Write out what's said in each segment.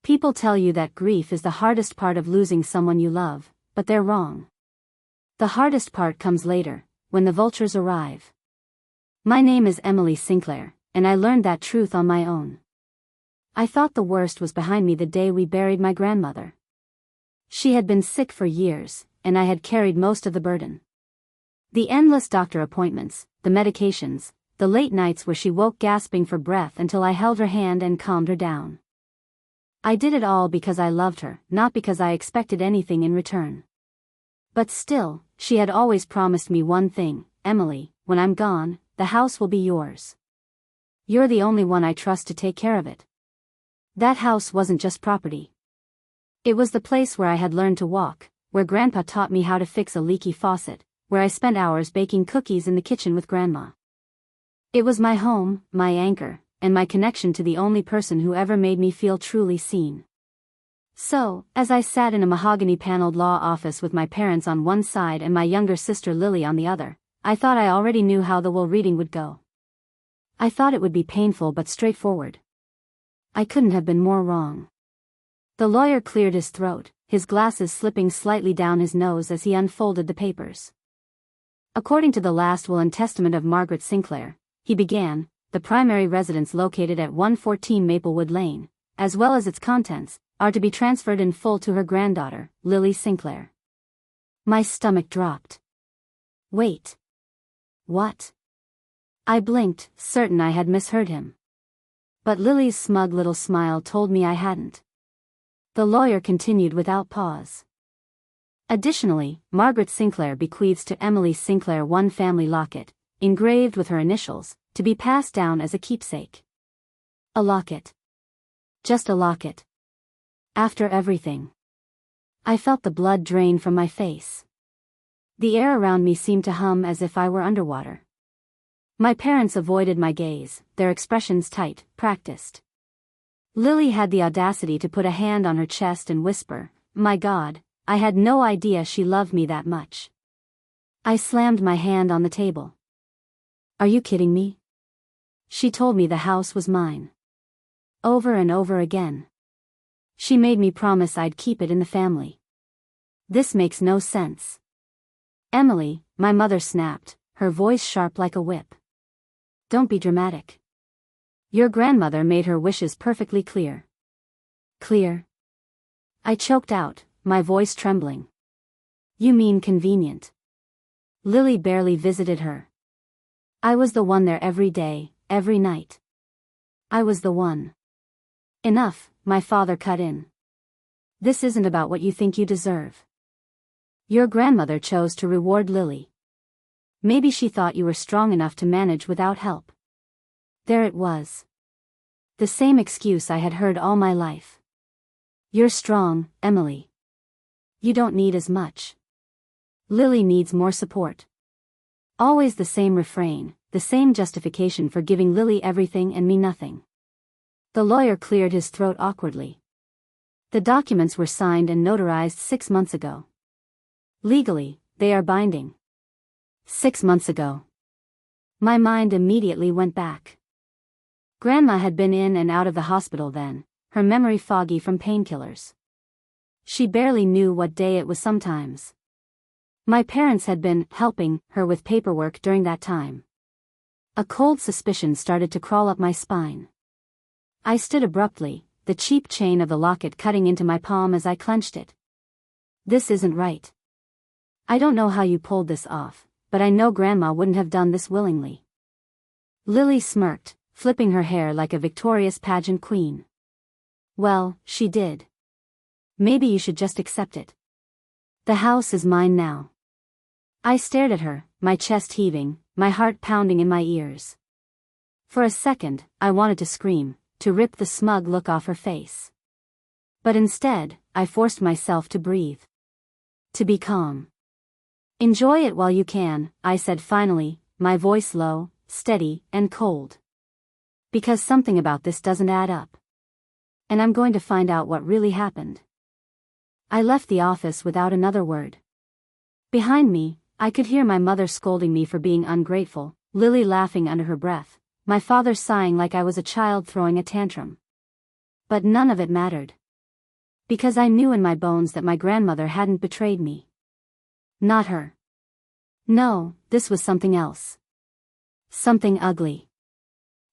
People tell you that grief is the hardest part of losing someone you love, but they're wrong. The hardest part comes later, when the vultures arrive. My name is Emily Sinclair, and I learned that truth on my own. I thought the worst was behind me the day we buried my grandmother. She had been sick for years, and I had carried most of the burden. The endless doctor appointments, the medications, the late nights where she woke gasping for breath until I held her hand and calmed her down. I did it all because I loved her, not because I expected anything in return. But still, she had always promised me one thing: Emily, when I'm gone, the house will be yours. You're the only one I trust to take care of it. That house wasn't just property. It was the place where I had learned to walk, where Grandpa taught me how to fix a leaky faucet, where I spent hours baking cookies in the kitchen with Grandma. It was my home, my anchor, and my connection to the only person who ever made me feel truly seen. So, as I sat in a mahogany-paneled law office with my parents on one side and my younger sister Lily on the other, I thought I already knew how the will reading would go. I thought it would be painful but straightforward. I couldn't have been more wrong. The lawyer cleared his throat, his glasses slipping slightly down his nose as he unfolded the papers. According to the last will and testament of Margaret Sinclair, he began, the primary residence located at 114 Maplewood Lane, as well as its contents, are to be transferred in full to her granddaughter, Lily Sinclair. My stomach dropped. Wait. What? I blinked, certain I had misheard him. But Lily's smug little smile told me I hadn't. The lawyer continued without pause. Additionally, Margaret Sinclair bequeaths to Emily Sinclair one family locket, engraved with her initials, to be passed down as a keepsake. A locket. Just a locket. After everything. I felt the blood drain from my face. The air around me seemed to hum as if I were underwater. My parents avoided my gaze, their expressions tight, practiced. Lily had the audacity to put a hand on her chest and whisper, "My God, I had no idea she loved me that much." I slammed my hand on the table. "Are you kidding me?" She told me the house was mine. Over and over again. She made me promise I'd keep it in the family. This makes no sense. "Emily," my mother snapped, her voice sharp like a whip. "Don't be dramatic. Your grandmother made her wishes perfectly clear." "Clear?" I choked out, my voice trembling. "You mean convenient." Lily barely visited her. I was the one there every day, every night. I was the one. "Enough," my father cut in. "This isn't about what you think you deserve. Your grandmother chose to reward Lily. Maybe she thought you were strong enough to manage without help." There it was. The same excuse I had heard all my life. "You're strong, Emily. You don't need as much. Lily needs more support." Always the same refrain, the same justification for giving Lily everything and me nothing. The lawyer cleared his throat awkwardly. "The documents were signed and notarized 6 months ago. Legally, they are binding." 6 months ago. My mind immediately went back. Grandma had been in and out of the hospital then, her memory foggy from painkillers. She barely knew what day it was sometimes. My parents had been helping her with paperwork during that time. A cold suspicion started to crawl up my spine. I stood abruptly, the cheap chain of the locket cutting into my palm as I clenched it. "This isn't right. I don't know how you pulled this off, but I know Grandma wouldn't have done this willingly." Lily smirked, flipping her hair like a victorious pageant queen. "Well, she did. Maybe you should just accept it. The house is mine now." I stared at her, my chest heaving, my heart pounding in my ears. For a second, I wanted to scream, to rip the smug look off her face. But instead, I forced myself to breathe. To be calm. "Enjoy it while you can," I said finally, my voice low, steady, and cold. "Because something about this doesn't add up. And I'm going to find out what really happened." I left the office without another word. Behind me, I could hear my mother scolding me for being ungrateful, Lily laughing under her breath, my father sighing like I was a child throwing a tantrum. But none of it mattered. Because I knew in my bones that my grandmother hadn't betrayed me. Not her. No, this was something else. Something ugly.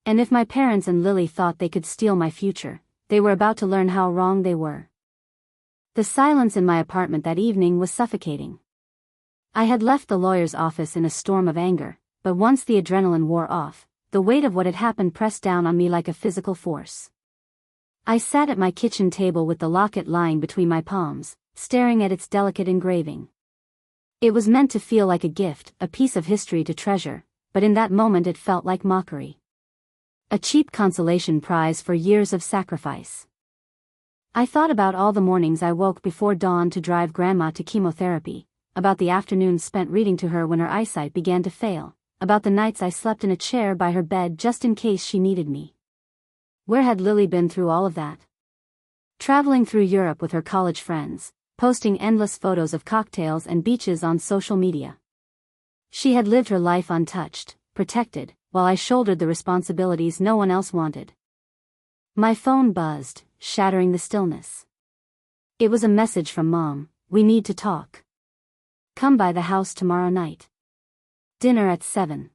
And if my parents and Lily thought they could steal my future, they were about to learn how wrong they were. The silence in my apartment that evening was suffocating. I had left the lawyer's office in a storm of anger, but once the adrenaline wore off, the weight of what had happened pressed down on me like a physical force. I sat at my kitchen table with the locket lying between my palms, staring at its delicate engraving. It was meant to feel like a gift, a piece of history to treasure, but in that moment it felt like mockery. A cheap consolation prize for years of sacrifice. I thought about all the mornings I woke before dawn to drive Grandma to chemotherapy, about the afternoons spent reading to her when her eyesight began to fail, about the nights I slept in a chair by her bed just in case she needed me. Where had Lily been through all of that? Traveling through Europe with her college friends, posting endless photos of cocktails and beaches on social media. She had lived her life untouched, protected, while I shouldered the responsibilities no one else wanted. My phone buzzed, shattering the stillness. It was a message from Mom. We need to talk. Come by the house tomorrow night. Dinner at 7.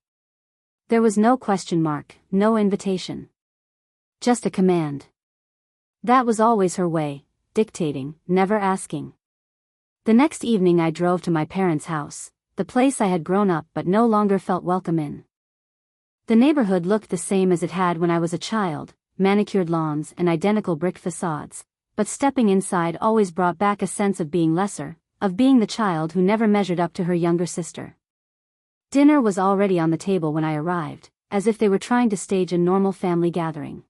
There was no question mark, no invitation. Just a command. That was always her way, dictating, never asking. The next evening I drove to my parents' house, the place I had grown up but no longer felt welcome in. The neighborhood looked the same as it had when I was a child, manicured lawns and identical brick facades, but stepping inside always brought back a sense of being lesser, of being the child who never measured up to her younger sister. Dinner was already on the table when I arrived, as if they were trying to stage a normal family gathering.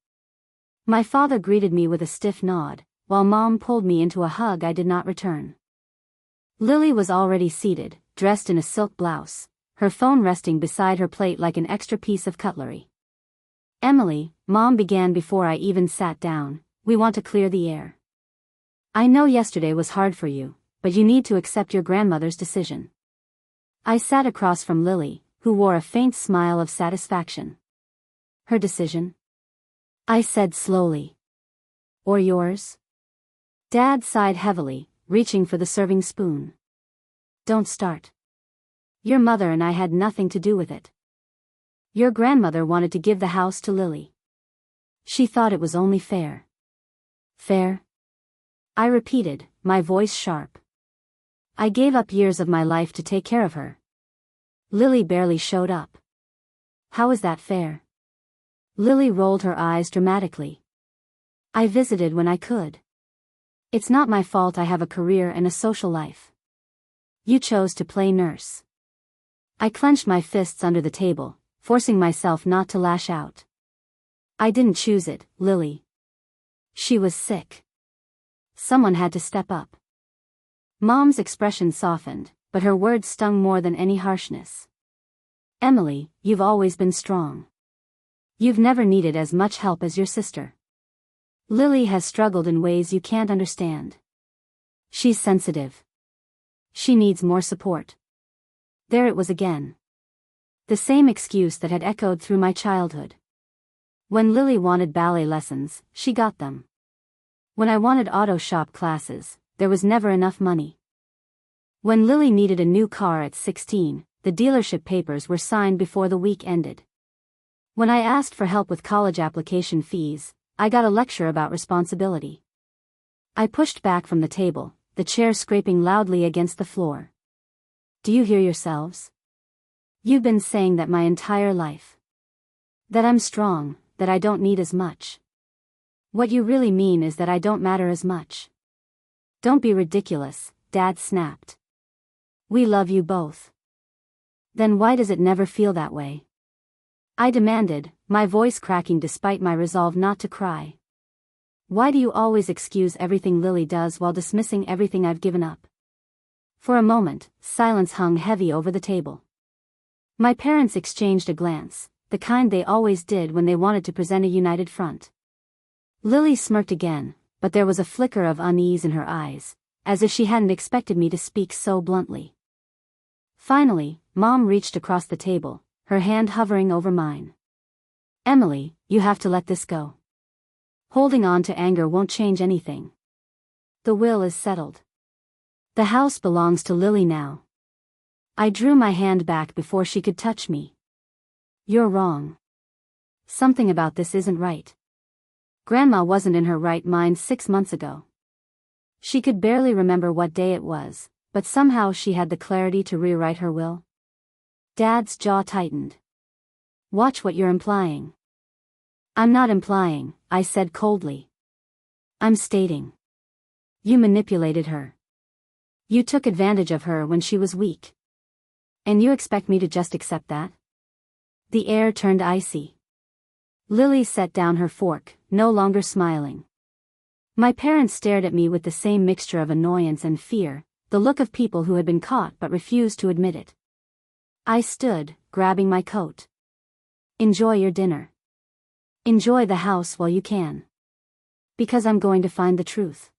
My father greeted me with a stiff nod, while Mom pulled me into a hug I did not return. Lily was already seated, dressed in a silk blouse, her phone resting beside her plate like an extra piece of cutlery. Emily, Mom began before I even sat down, we want to clear the air. I know yesterday was hard for you, but you need to accept your grandmother's decision. I sat across from Lily, who wore a faint smile of satisfaction. Her decision? I said slowly. Or yours? Dad sighed heavily, reaching for the serving spoon. Don't start. Your mother and I had nothing to do with it. Your grandmother wanted to give the house to Lily. She thought it was only fair. Fair? I repeated, my voice sharp. I gave up years of my life to take care of her. Lily barely showed up. How is that fair? Lily rolled her eyes dramatically. I visited when I could. It's not my fault I have a career and a social life. You chose to play nurse. I clenched my fists under the table, forcing myself not to lash out. I didn't choose it, Lily. She was sick. Someone had to step up. Mom's expression softened, but her words stung more than any harshness. Emily, you've always been strong. You've never needed as much help as your sister. Lily has struggled in ways you can't understand. She's sensitive. She needs more support. There it was again. The same excuse that had echoed through my childhood. When Lily wanted ballet lessons, she got them. When I wanted auto shop classes, there was never enough money. When Lily needed a new car at 16, the dealership papers were signed before the week ended. When I asked for help with college application fees, I got a lecture about responsibility. I pushed back from the table, the chair scraping loudly against the floor. Do you hear yourselves? You've been saying that my entire life. That I'm strong, that I don't need as much. What you really mean is that I don't matter as much. Don't be ridiculous, Dad snapped. We love you both. Then why does it never feel that way? I demanded, my voice cracking despite my resolve not to cry. Why do you always excuse everything Lily does while dismissing everything I've given up? For a moment, silence hung heavy over the table. My parents exchanged a glance, the kind they always did when they wanted to present a united front. Lily smirked again, but there was a flicker of unease in her eyes, as if she hadn't expected me to speak so bluntly. Finally, Mom reached across the table, her hand hovering over mine. Emily, you have to let this go. Holding on to anger won't change anything. The will is settled. The house belongs to Lily now. I drew my hand back before she could touch me. You're wrong. Something about this isn't right. Grandma wasn't in her right mind 6 months ago. She could barely remember what day it was, but somehow she had the clarity to rewrite her will. Dad's jaw tightened. Watch what you're implying. I'm not implying, I said coldly. I'm stating. You manipulated her. You took advantage of her when she was weak. And you expect me to just accept that? The air turned icy. Lily set down her fork, no longer smiling. My parents stared at me with the same mixture of annoyance and fear, the look of people who had been caught but refused to admit it. I stood, grabbing my coat. Enjoy your dinner. Enjoy the house while you can. Because I'm going to find the truth.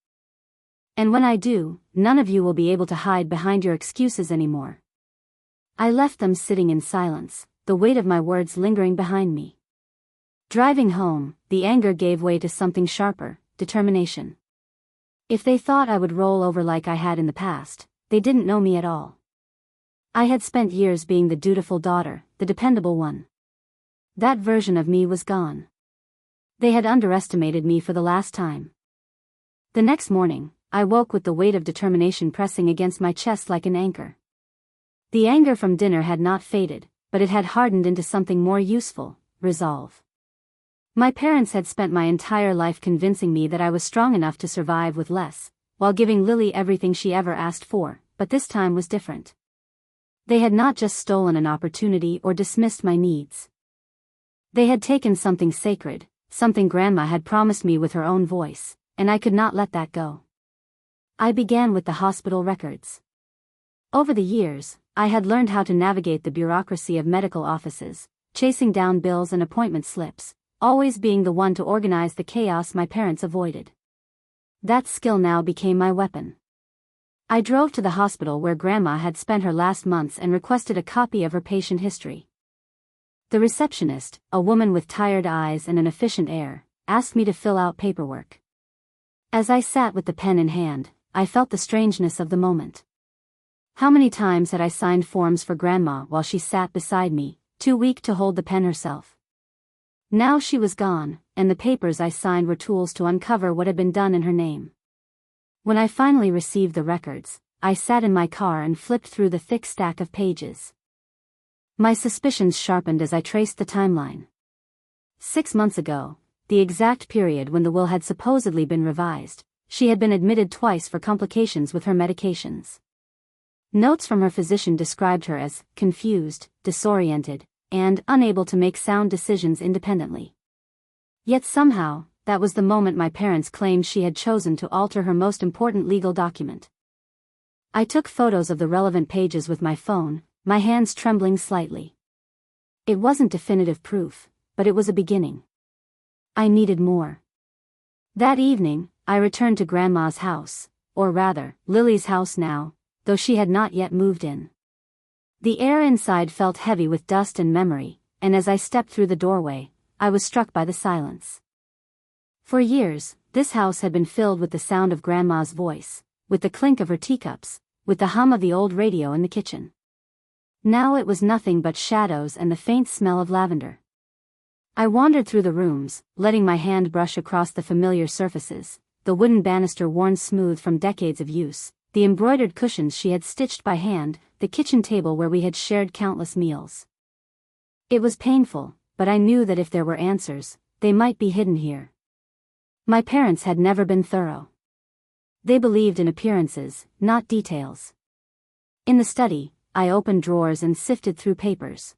And when I do, none of you will be able to hide behind your excuses anymore. I left them sitting in silence, the weight of my words lingering behind me. Driving home, the anger gave way to something sharper, determination. If they thought I would roll over like I had in the past, they didn't know me at all. I had spent years being the dutiful daughter, the dependable one. That version of me was gone. They had underestimated me for the last time. The next morning, I woke with the weight of determination pressing against my chest like an anchor. The anger from dinner had not faded, but it had hardened into something more useful, resolve. My parents had spent my entire life convincing me that I was strong enough to survive with less, while giving Lily everything she ever asked for, but this time was different. They had not just stolen an opportunity or dismissed my needs. They had taken something sacred, something Grandma had promised me with her own voice, and I could not let that go. I began with the hospital records. Over the years, I had learned how to navigate the bureaucracy of medical offices, chasing down bills and appointment slips, always being the one to organize the chaos my parents avoided. That skill now became my weapon. I drove to the hospital where Grandma had spent her last months and requested a copy of her patient history. The receptionist, a woman with tired eyes and an efficient air, asked me to fill out paperwork. As I sat with the pen in hand, I felt the strangeness of the moment. How many times had I signed forms for Grandma while she sat beside me, too weak to hold the pen herself? Now she was gone, and the papers I signed were tools to uncover what had been done in her name. When I finally received the records, I sat in my car and flipped through the thick stack of pages. My suspicions sharpened as I traced the timeline. 6 months ago, the exact period when the will had supposedly been revised, she had been admitted twice for complications with her medications. Notes from her physician described her as confused, disoriented, and unable to make sound decisions independently. Yet somehow, that was the moment my parents claimed she had chosen to alter her most important legal document. I took photos of the relevant pages with my phone, my hands trembling slightly. It wasn't definitive proof, but it was a beginning. I needed more. That evening, I returned to Grandma's house, or rather, Lily's house now, though she had not yet moved in. The air inside felt heavy with dust and memory, and as I stepped through the doorway, I was struck by the silence. For years, this house had been filled with the sound of Grandma's voice, with the clink of her teacups, with the hum of the old radio in the kitchen. Now it was nothing but shadows and the faint smell of lavender. I wandered through the rooms, letting my hand brush across the familiar surfaces, the wooden banister worn smooth from decades of use, the embroidered cushions she had stitched by hand, the kitchen table where we had shared countless meals. It was painful, but I knew that if there were answers, they might be hidden here. My parents had never been thorough. They believed in appearances, not details. In the study, I opened drawers and sifted through papers.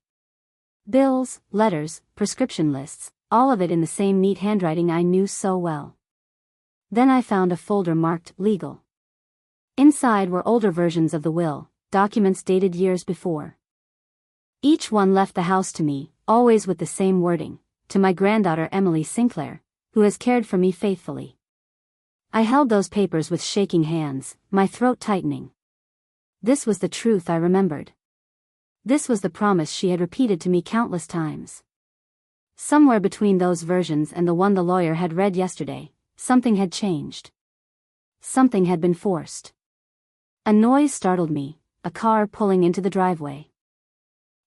Bills, letters, prescription lists, all of it in the same neat handwriting I knew so well. Then I found a folder marked legal. Inside were older versions of the will, documents dated years before. Each one left the house to me, always with the same wording, to my granddaughter Emily Sinclair, who has cared for me faithfully. I held those papers with shaking hands, my throat tightening. This was the truth I remembered. This was the promise she had repeated to me countless times. Somewhere between those versions and the one the lawyer had read yesterday, something had changed. Something had been forced. A noise startled me, a car pulling into the driveway.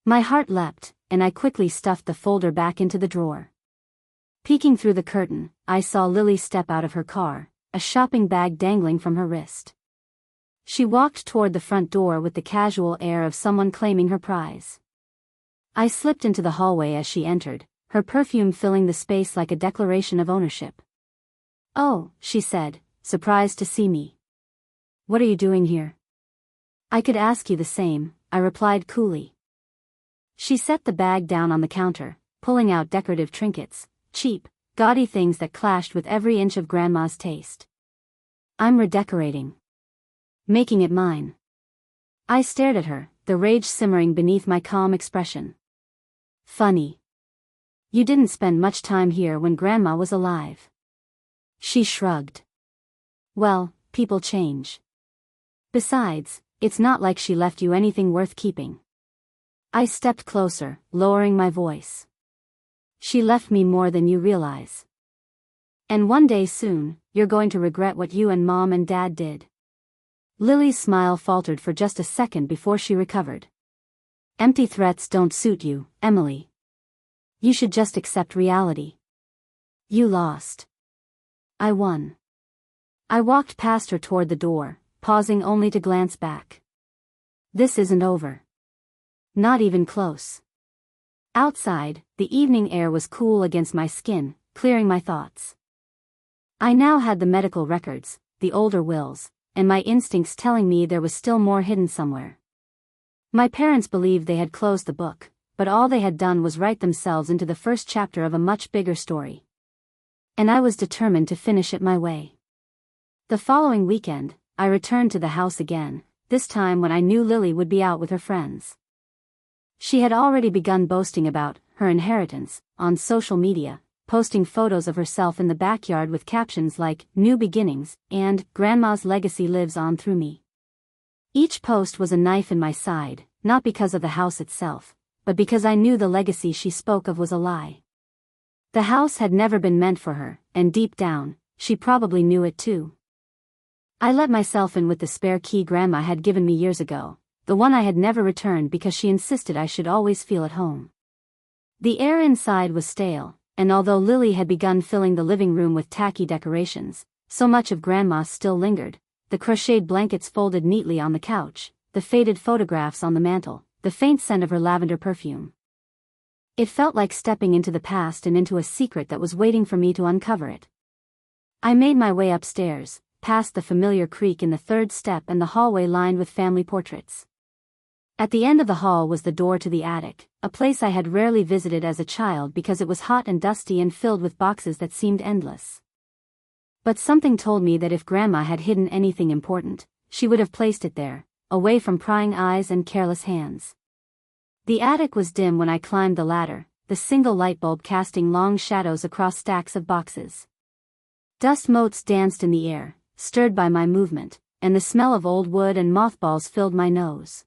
My heart leapt, and I quickly stuffed the folder back into the drawer. Peeking through the curtain, I saw Lily step out of her car, a shopping bag dangling from her wrist. She walked toward the front door with the casual air of someone claiming her prize. I slipped into the hallway as she entered, her perfume filling the space like a declaration of ownership. "Oh," she said, surprised to see me. "What are you doing here?" "I could ask you the same," I replied coolly. She set the bag down on the counter, pulling out decorative trinkets, cheap, gaudy things that clashed with every inch of Grandma's taste. "I'm redecorating. Making it mine." I stared at her, the rage simmering beneath my calm expression. "Funny. You didn't spend much time here when Grandma was alive." She shrugged. "Well, people change. Besides, it's not like she left you anything worth keeping." I stepped closer, lowering my voice. "She left me more than you realize. And one day soon, you're going to regret what you and Mom and Dad did." Lily's smile faltered for just a second before she recovered. "Empty threats don't suit you, Emily. You should just accept reality. You lost. I won." I walked past her toward the door, pausing only to glance back. This isn't over. Not even close. Outside, the evening air was cool against my skin, clearing my thoughts. I now had the medical records, the older wills, and my instincts telling me there was still more hidden somewhere. My parents believed they had closed the book, but all they had done was write themselves into the first chapter of a much bigger story. And I was determined to finish it my way. The following weekend, I returned to the house again, this time when I knew Lily would be out with her friends. She had already begun boasting about her inheritance on social media, posting photos of herself in the backyard with captions like "New Beginnings" and "Grandma's legacy lives on through me." Each post was a knife in my side, not because of the house itself, but because I knew the legacy she spoke of was a lie. The house had never been meant for her, and deep down, she probably knew it too. I let myself in with the spare key Grandma had given me years ago, the one I had never returned because she insisted I should always feel at home. The air inside was stale, and although Lily had begun filling the living room with tacky decorations, so much of Grandma still lingered: the crocheted blankets folded neatly on the couch, the faded photographs on the mantel, the faint scent of her lavender perfume. It felt like stepping into the past and into a secret that was waiting for me to uncover it. I made my way upstairs, past the familiar creak in the third step and the hallway lined with family portraits. At the end of the hall was the door to the attic, a place I had rarely visited as a child because it was hot and dusty and filled with boxes that seemed endless. But something told me that if Grandma had hidden anything important, she would have placed it there, away from prying eyes and careless hands. The attic was dim when I climbed the ladder, the single light bulb casting long shadows across stacks of boxes. Dust motes danced in the air, stirred by my movement, and the smell of old wood and mothballs filled my nose.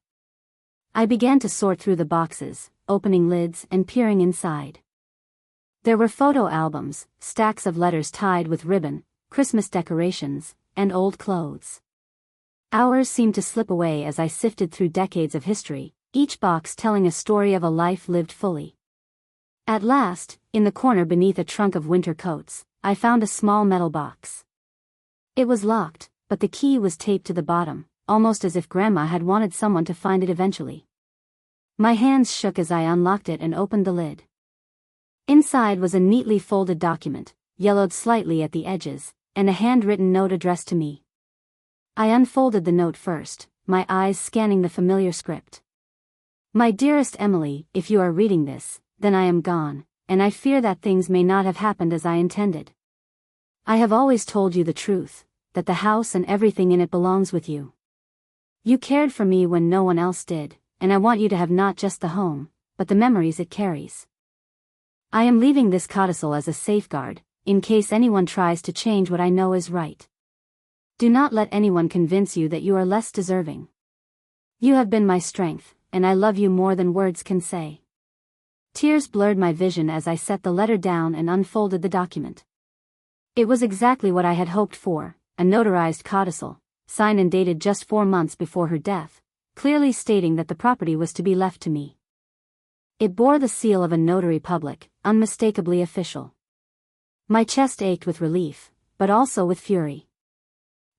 I began to sort through the boxes, opening lids and peering inside. There were photo albums, stacks of letters tied with ribbon, Christmas decorations, and old clothes. Hours seemed to slip away as I sifted through decades of history, each box telling a story of a life lived fully. At last, in the corner beneath a trunk of winter coats, I found a small metal box. It was locked, but the key was taped to the bottom, almost as if Grandma had wanted someone to find it eventually. My hands shook as I unlocked it and opened the lid. Inside was a neatly folded document, yellowed slightly at the edges, and a handwritten note addressed to me. I unfolded the note first, my eyes scanning the familiar script. "My dearest Emily, if you are reading this, then I am gone, and I fear that things may not have happened as I intended. I have always told you the truth, that the house and everything in it belongs with you. You cared for me when no one else did, and I want you to have not just the home, but the memories it carries. I am leaving this codicil as a safeguard, in case anyone tries to change what I know is right. Do not let anyone convince you that you are less deserving. You have been my strength, and I love you more than words can say." Tears blurred my vision as I set the letter down and unfolded the document. It was exactly what I had hoped for, a notarized codicil, signed and dated just 4 months before her death, clearly stating that the property was to be left to me. It bore the seal of a notary public, unmistakably official. My chest ached with relief, but also with fury.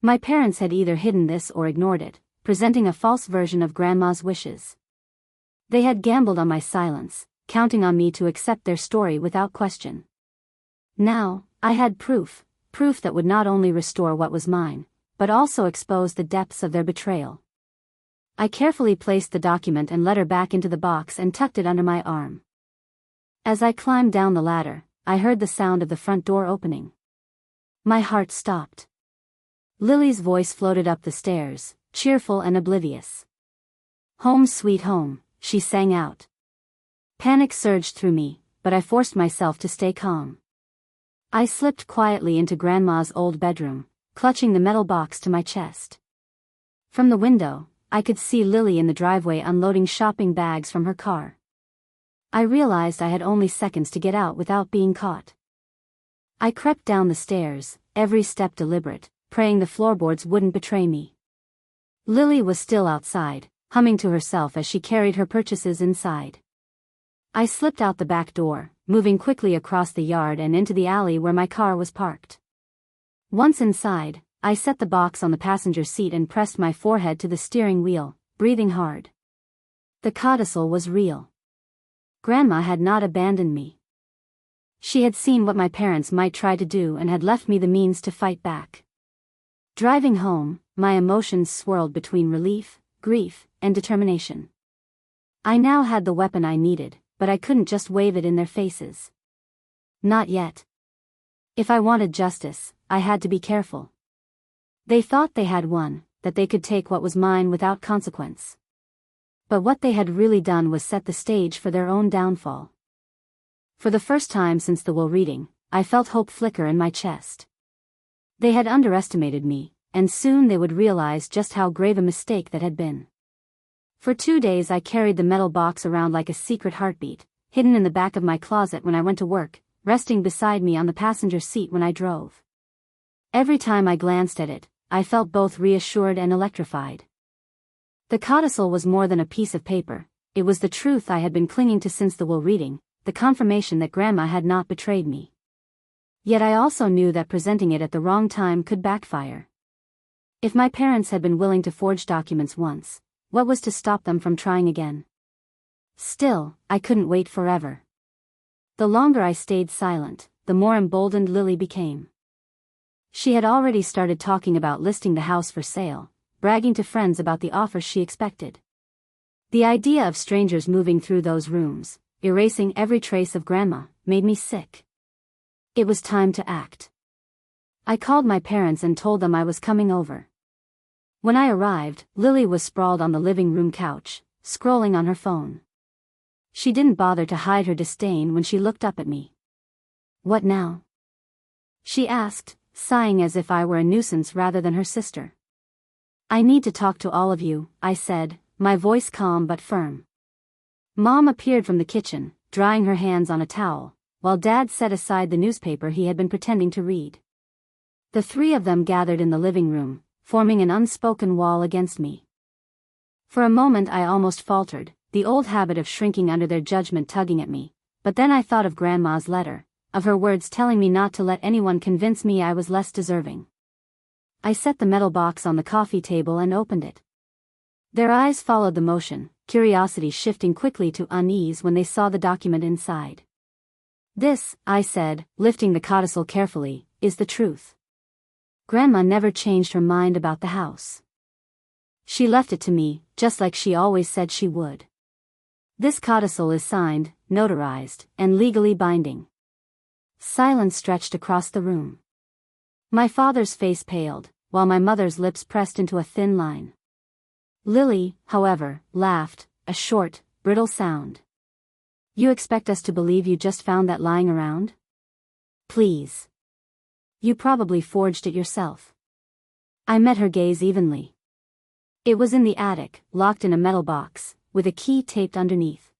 My parents had either hidden this or ignored it, presenting a false version of Grandma's wishes. They had gambled on my silence, counting on me to accept their story without question. Now, I had proof that would not only restore what was mine, but also expose the depths of their betrayal. I carefully placed the document and letter back into the box and tucked it under my arm. As I climbed down the ladder, I heard the sound of the front door opening. My heart stopped. Lily's voice floated up the stairs, cheerful and oblivious. "Home sweet home," she sang out. Panic surged through me, but I forced myself to stay calm. I slipped quietly into Grandma's old bedroom, clutching the metal box to my chest. From the window, I could see Lily in the driveway unloading shopping bags from her car. I realized I had only seconds to get out without being caught. I crept down the stairs, every step deliberate, praying the floorboards wouldn't betray me. Lily was still outside, humming to herself as she carried her purchases inside. I slipped out the back door, moving quickly across the yard and into the alley where my car was parked. Once inside, I set the box on the passenger seat and pressed my forehead to the steering wheel, breathing hard. The codicil was real. Grandma had not abandoned me. She had seen what my parents might try to do and had left me the means to fight back. Driving home, my emotions swirled between relief, grief, and determination. I now had the weapon I needed, but I couldn't just wave it in their faces. Not yet. If I wanted justice, I had to be careful. They thought they had won, that they could take what was mine without consequence. But what they had really done was set the stage for their own downfall. For the first time since the will reading, I felt hope flicker in my chest. They had underestimated me, and soon they would realize just how grave a mistake that had been. For 2 days I carried the metal box around like a secret heartbeat, hidden in the back of my closet when I went to work, resting beside me on the passenger seat when I drove. Every time I glanced at it, I felt both reassured and electrified. The codicil was more than a piece of paper, it was the truth I had been clinging to since the will reading, the confirmation that Grandma had not betrayed me. Yet I also knew that presenting it at the wrong time could backfire. If my parents had been willing to forge documents once, what was to stop them from trying again? Still, I couldn't wait forever. The longer I stayed silent, the more emboldened Lily became. She had already started talking about listing the house for sale, bragging to friends about the offers she expected. The idea of strangers moving through those rooms, erasing every trace of Grandma, made me sick. It was time to act. I called my parents and told them I was coming over. When I arrived, Lily was sprawled on the living room couch, scrolling on her phone. She didn't bother to hide her disdain when she looked up at me. "What now?" she asked, sighing as if I were a nuisance rather than her sister. "I need to talk to all of you," I said, my voice calm but firm. Mom appeared from the kitchen, drying her hands on a towel, while Dad set aside the newspaper he had been pretending to read. The three of them gathered in the living room, forming an unspoken wall against me. For a moment I almost faltered, the old habit of shrinking under their judgment tugging at me, but then I thought of Grandma's letter, of her words telling me not to let anyone convince me I was less deserving. I set the metal box on the coffee table and opened it. Their eyes followed the motion, curiosity shifting quickly to unease when they saw the document inside. "This," I said, lifting the codicil carefully, "is the truth. Grandma never changed her mind about the house. She left it to me, just like she always said she would. This codicil is signed, notarized, and legally binding." Silence stretched across the room. My father's face paled, while my mother's lips pressed into a thin line. Lily, however, laughed, a short, brittle sound. "You expect us to believe you just found that lying around? Please. You probably forged it yourself." I met her gaze evenly. It was in the attic, locked in a metal box, with a key taped underneath.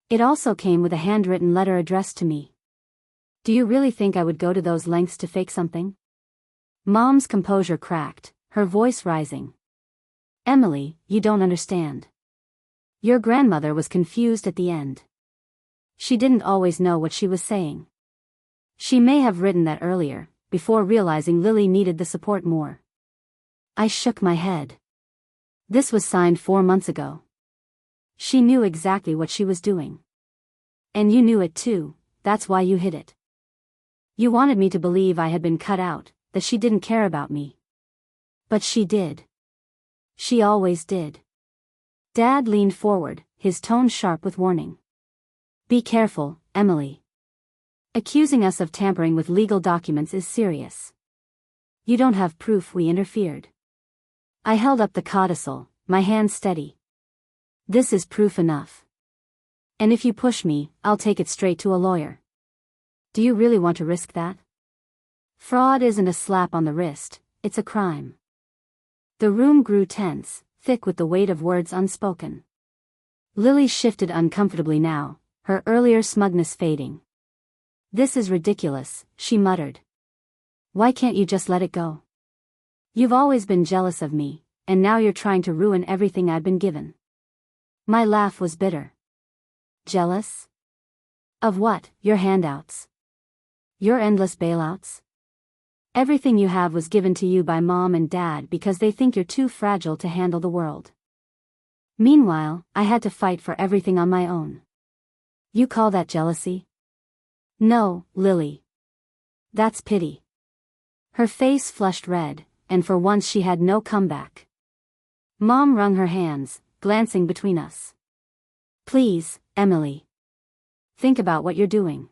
It also came with a handwritten letter addressed to me. "Do you really think I would go to those lengths to fake something?" Mom's composure cracked, her voice rising. Emily, you don't understand. Your grandmother was confused at the end. She didn't always know what she was saying. She may have written that earlier, before realizing Lily needed the support more. I shook my head. This was signed 4 months ago. She knew exactly what she was doing. And you knew it too, that's why you hid it. You wanted me to believe I had been cut out, that she didn't care about me. But she did. She always did. Dad leaned forward, his tone sharp with warning. Be careful, Emily. Accusing us of tampering with legal documents is serious. You don't have proof we interfered. I held up the codicil, my hand steady. This is proof enough. And if you push me, I'll take it straight to a lawyer. Do you really want to risk that? Fraud isn't a slap on the wrist, it's a crime. The room grew tense, thick with the weight of words unspoken. Lily shifted uncomfortably now, her earlier smugness fading. This is ridiculous, she muttered. Why can't you just let it go? You've always been jealous of me, and now you're trying to ruin everything I've been given. My laugh was bitter. Jealous? Of what? Your handouts? Your endless bailouts? Everything you have was given to you by Mom and Dad because they think you're too fragile to handle the world. Meanwhile, I had to fight for everything on my own. You call that jealousy? No, Lily. That's pity. Her face flushed red, and for once she had no comeback. Mom wrung her hands, glancing between us. Please, Emily. Think about what you're doing.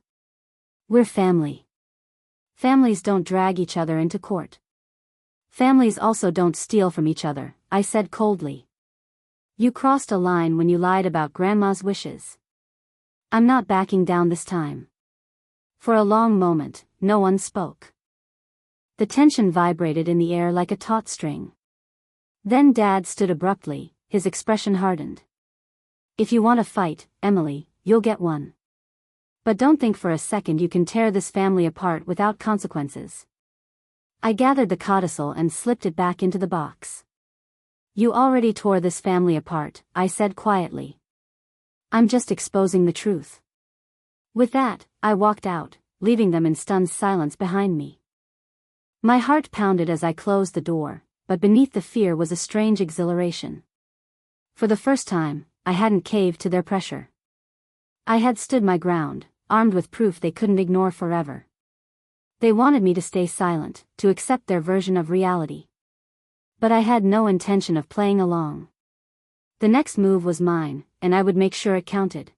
We're family. Families don't drag each other into court. Families also don't steal from each other, I said coldly. You crossed a line when you lied about Grandma's wishes. I'm not backing down this time. For a long moment, no one spoke. The tension vibrated in the air like a taut string. Then Dad stood abruptly, his expression hardened. If you want a fight, Emily, you'll get one. But don't think for a second you can tear this family apart without consequences. I gathered the codicil and slipped it back into the box. You already tore this family apart, I said quietly. I'm just exposing the truth. With that, I walked out, leaving them in stunned silence behind me. My heart pounded as I closed the door, but beneath the fear was a strange exhilaration. For the first time, I hadn't caved to their pressure. I had stood my ground, armed with proof they couldn't ignore forever. They wanted me to stay silent, to accept their version of reality. But I had no intention of playing along. The next move was mine, and I would make sure it counted.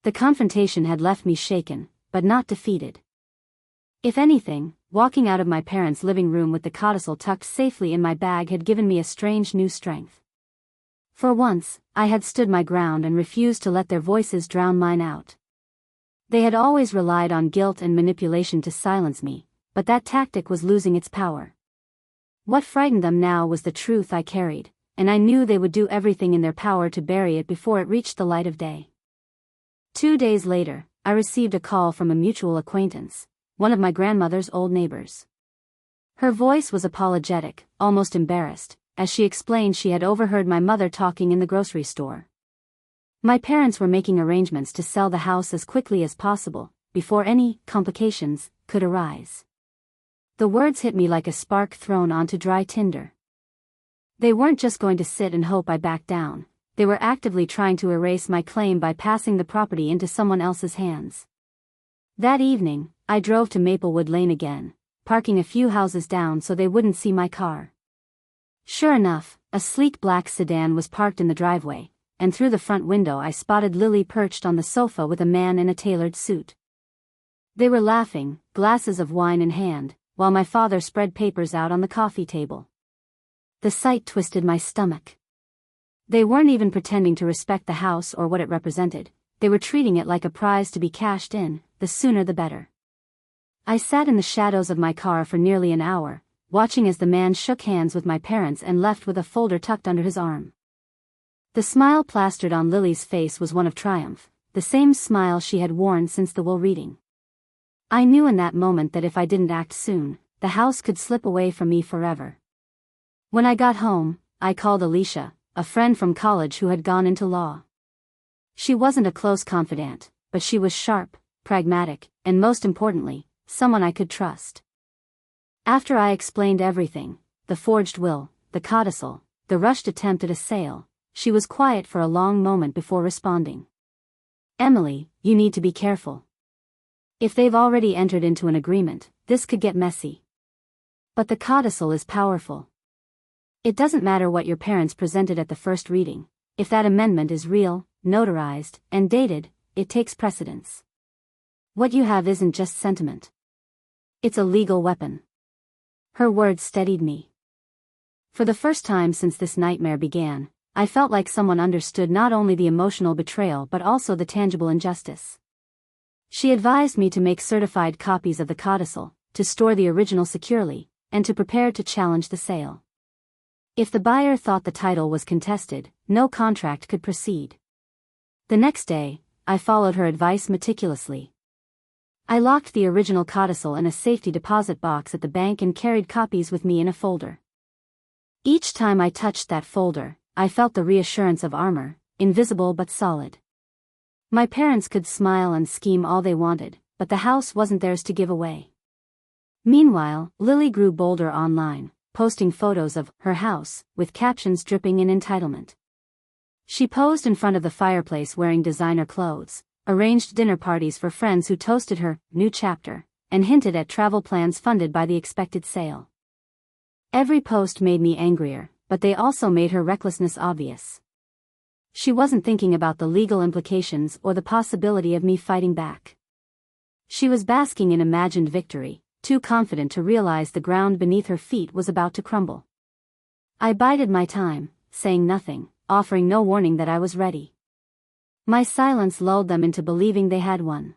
The confrontation had left me shaken, but not defeated. If anything, walking out of my parents' living room with the codicil tucked safely in my bag had given me a strange new strength. For once, I had stood my ground and refused to let their voices drown mine out. They had always relied on guilt and manipulation to silence me, but that tactic was losing its power. What frightened them now was the truth I carried, and I knew they would do everything in their power to bury it before it reached the light of day. 2 days later, I received a call from a mutual acquaintance, one of my grandmother's old neighbors. Her voice was apologetic, almost embarrassed, as she explained she had overheard my mother talking in the grocery store. My parents were making arrangements to sell the house as quickly as possible, before any complications could arise. The words hit me like a spark thrown onto dry tinder. They weren't just going to sit and hope I backed down, they were actively trying to erase my claim by passing the property into someone else's hands. That evening, I drove to Maplewood Lane again, parking a few houses down so they wouldn't see my car. Sure enough, a sleek black sedan was parked in the driveway, and through the front window I spotted Lily perched on the sofa with a man in a tailored suit. They were laughing, glasses of wine in hand, while my father spread papers out on the coffee table. The sight twisted my stomach. They weren't even pretending to respect the house or what it represented, they were treating it like a prize to be cashed in, the sooner the better. I sat in the shadows of my car for nearly an hour, watching as the man shook hands with my parents and left with a folder tucked under his arm. The smile plastered on Lily's face was one of triumph, the same smile she had worn since the will reading. I knew in that moment that if I didn't act soon, the house could slip away from me forever. When I got home, I called Alicia, a friend from college who had gone into law. She wasn't a close confidant, but she was sharp, pragmatic, and most importantly, someone I could trust. After I explained everything, the forged will, the codicil, the rushed attempt at a sale, she was quiet for a long moment before responding. "Emily, you need to be careful. If they've already entered into an agreement, this could get messy. But the codicil is powerful. It doesn't matter what your parents presented at the first reading. If that amendment is real, notarized, and dated, it takes precedence. What you have isn't just sentiment. It's a legal weapon." Her words steadied me. For the first time since this nightmare began, I felt like someone understood not only the emotional betrayal but also the tangible injustice. She advised me to make certified copies of the codicil, to store the original securely, and to prepare to challenge the sale. If the buyer thought the title was contested, no contract could proceed. The next day, I followed her advice meticulously. I locked the original codicil in a safety deposit box at the bank and carried copies with me in a folder. Each time I touched that folder, I felt the reassurance of armor, invisible but solid. My parents could smile and scheme all they wanted, but the house wasn't theirs to give away. Meanwhile, Lily grew bolder online, posting photos of her house, with captions dripping in entitlement. She posed in front of the fireplace wearing designer clothes, arranged dinner parties for friends who toasted her new chapter, and hinted at travel plans funded by the expected sale. Every post made me angrier, but they also made her recklessness obvious. She wasn't thinking about the legal implications or the possibility of me fighting back. She was basking in imagined victory, too confident to realize the ground beneath her feet was about to crumble. I bided my time, saying nothing, offering no warning that I was ready. My silence lulled them into believing they had won.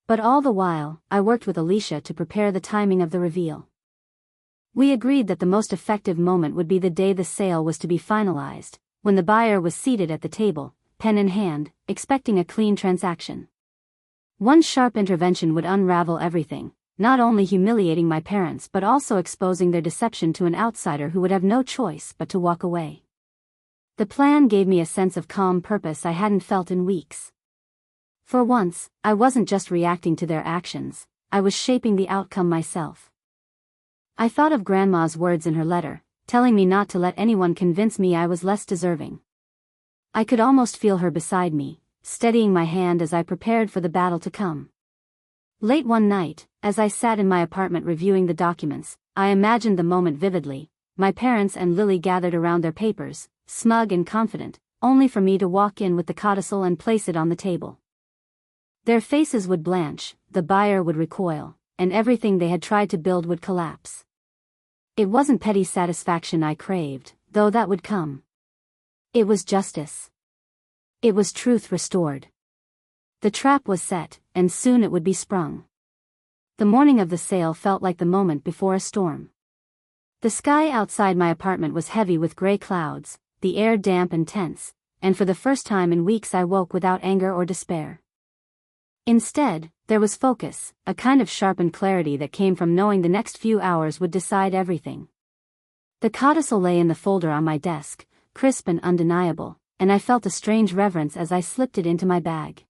But all the while, I worked with Alicia to prepare the timing of the reveal. We agreed that the most effective moment would be the day the sale was to be finalized, when the buyer was seated at the table, pen in hand, expecting a clean transaction. One sharp intervention would unravel everything, not only humiliating my parents but also exposing their deception to an outsider who would have no choice but to walk away. The plan gave me a sense of calm purpose I hadn't felt in weeks. For once, I wasn't just reacting to their actions, I was shaping the outcome myself. I thought of Grandma's words in her letter, telling me not to let anyone convince me I was less deserving. I could almost feel her beside me, steadying my hand as I prepared for the battle to come. Late one night, as I sat in my apartment reviewing the documents, I imagined the moment vividly. My parents and Lily gathered around their papers, smug and confident, only for me to walk in with the codicil and place it on the table. Their faces would blanch, the buyer would recoil, and everything they had tried to build would collapse. It wasn't petty satisfaction I craved, though that would come. It was justice. It was truth restored. The trap was set, and soon it would be sprung. The morning of the sale felt like the moment before a storm. The sky outside my apartment was heavy with gray clouds, the air damp and tense, and for the first time in weeks I woke without anger or despair. Instead, there was focus, a kind of sharpened clarity that came from knowing the next few hours would decide everything. The codicil lay in the folder on my desk, crisp and undeniable, and I felt a strange reverence as I slipped it into my bag.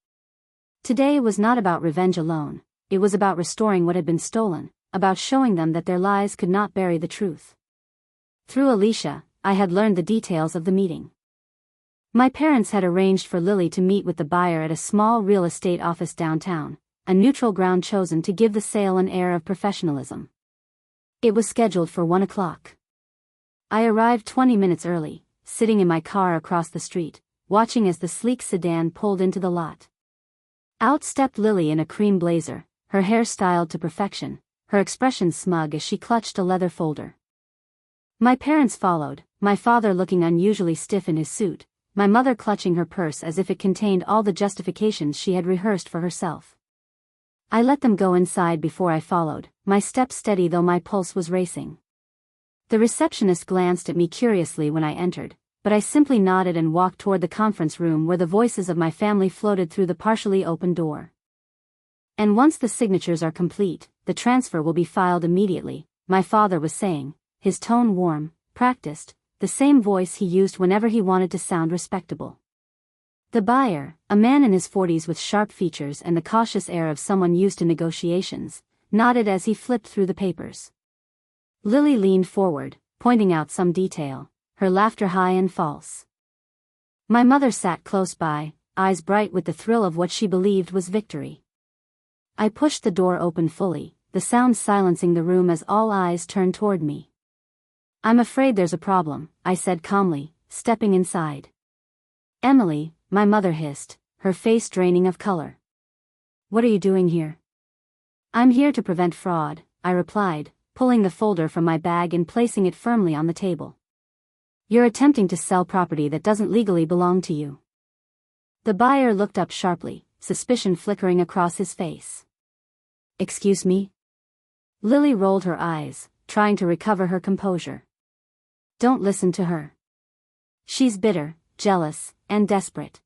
Today was not about revenge alone, it was about restoring what had been stolen, about showing them that their lies could not bury the truth. Through Alicia, I had learned the details of the meeting. My parents had arranged for Lily to meet with the buyer at a small real estate office downtown, a neutral ground chosen to give the sale an air of professionalism. It was scheduled for 1 o'clock. I arrived 20 minutes early, sitting in my car across the street, watching as the sleek sedan pulled into the lot. Out stepped Lily in a cream blazer, her hair styled to perfection, her expression smug as she clutched a leather folder. My parents followed, my father looking unusually stiff in his suit, my mother clutching her purse as if it contained all the justifications she had rehearsed for herself. I let them go inside before I followed, my steps steady though my pulse was racing. The receptionist glanced at me curiously when I entered, but I simply nodded and walked toward the conference room where the voices of my family floated through the partially open door. And once the signatures are complete, the transfer will be filed immediately, my father was saying, his tone warm, practiced, the same voice he used whenever he wanted to sound respectable. The buyer, a man in his 40s with sharp features and the cautious air of someone used to negotiations, nodded as he flipped through the papers. Lily leaned forward, pointing out some detail, her laughter high and false. My mother sat close by, eyes bright with the thrill of what she believed was victory. I pushed the door open fully, the sound silencing the room as all eyes turned toward me. "I'm afraid there's a problem," I said calmly, stepping inside. "Emily," my mother hissed, her face draining of color. "What are you doing here?" "I'm here to prevent fraud," I replied, pulling the folder from my bag and placing it firmly on the table. "You're attempting to sell property that doesn't legally belong to you." The buyer looked up sharply, suspicion flickering across his face. "Excuse me?" Lily rolled her eyes, trying to recover her composure. "Don't listen to her. She's bitter, jealous, and desperate.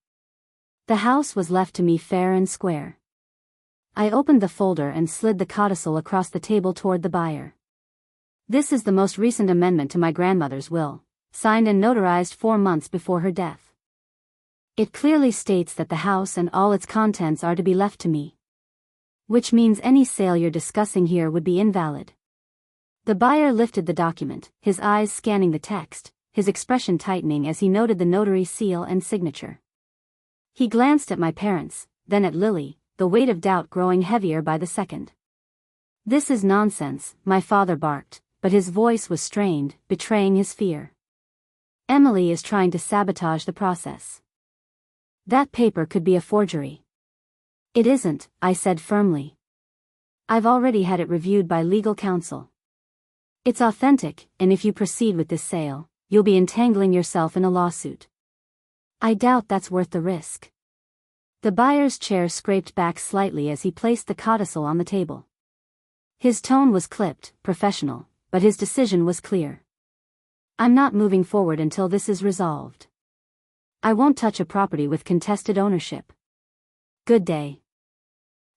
The house was left to me fair and square." I opened the folder and slid the codicil across the table toward the buyer. "This is the most recent amendment to my grandmother's will, signed and notarized 4 months before her death. It clearly states that the house and all its contents are to be left to me. Which means any sale you're discussing here would be invalid." The buyer lifted the document, his eyes scanning the text, his expression tightening as he noted the notary seal and signature. He glanced at my parents, then at Lily, the weight of doubt growing heavier by the second. "This is nonsense," my father barked, but his voice was strained, betraying his fear. "Emily is trying to sabotage the process. That paper could be a forgery." "It isn't," I said firmly. "I've already had it reviewed by legal counsel. It's authentic, and if you proceed with this sale, you'll be entangling yourself in a lawsuit. I doubt that's worth the risk." The buyer's chair scraped back slightly as he placed the codicil on the table. His tone was clipped, professional, but his decision was clear. "I'm not moving forward until this is resolved. I won't touch a property with contested ownership. Good day."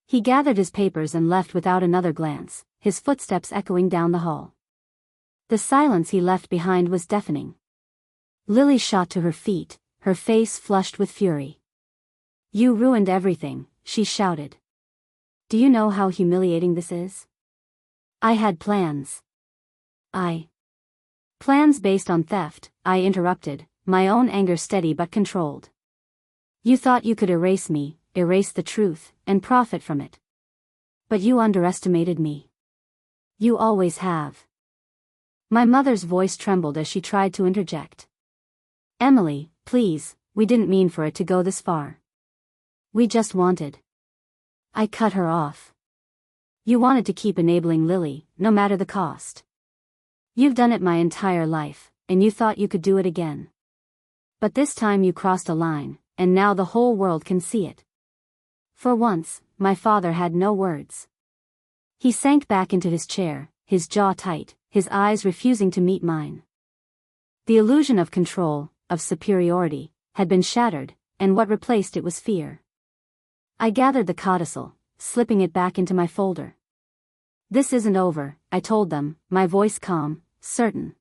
He gathered his papers and left without another glance, his footsteps echoing down the hall. The silence he left behind was deafening. Lily shot to her feet, her face flushed with fury. "You ruined everything," she shouted. "Do you know how humiliating this is? I had plans." "Plans based on theft," I interrupted, my own anger steady but controlled. "You thought you could erase me, erase the truth, and profit from it. But you underestimated me. You always have." My mother's voice trembled as she tried to interject. "Emily, please, we didn't mean for it to go this far. We just wanted." I cut her off. "You wanted to keep enabling Lily, no matter the cost. You've done it my entire life, and you thought you could do it again. But this time you crossed a line, and now the whole world can see it." For once, my father had no words. He sank back into his chair, his jaw tight, his eyes refusing to meet mine. The illusion of control, of superiority, had been shattered, and what replaced it was fear. I gathered the codicil, slipping it back into my folder. "This isn't over," I told them, my voice calm, certain.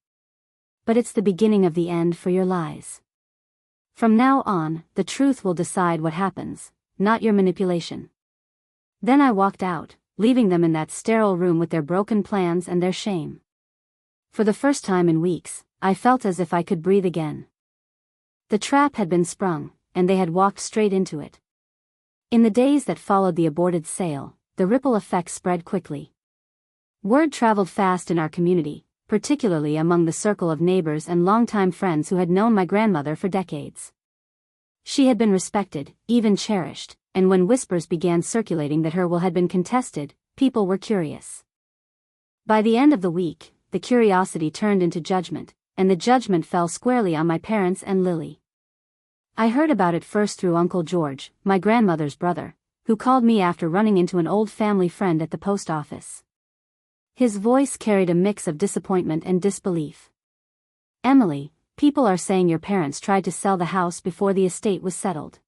"But it's the beginning of the end for your lies. From now on, the truth will decide what happens, not your manipulation." Then I walked out, leaving them in that sterile room with their broken plans and their shame. For the first time in weeks, I felt as if I could breathe again. The trap had been sprung, and they had walked straight into it. In the days that followed the aborted sale, the ripple effect spread quickly. Word traveled fast in our community, particularly among the circle of neighbors and longtime friends who had known my grandmother for decades. She had been respected, even cherished, and when whispers began circulating that her will had been contested, people were curious. By the end of the week, the curiosity turned into judgment, and the judgment fell squarely on my parents and Lily. I heard about it first through Uncle George, my grandmother's brother, who called me after running into an old family friend at the post office. His voice carried a mix of disappointment and disbelief. "Emily, people are saying your parents tried to sell the house before the estate was settled.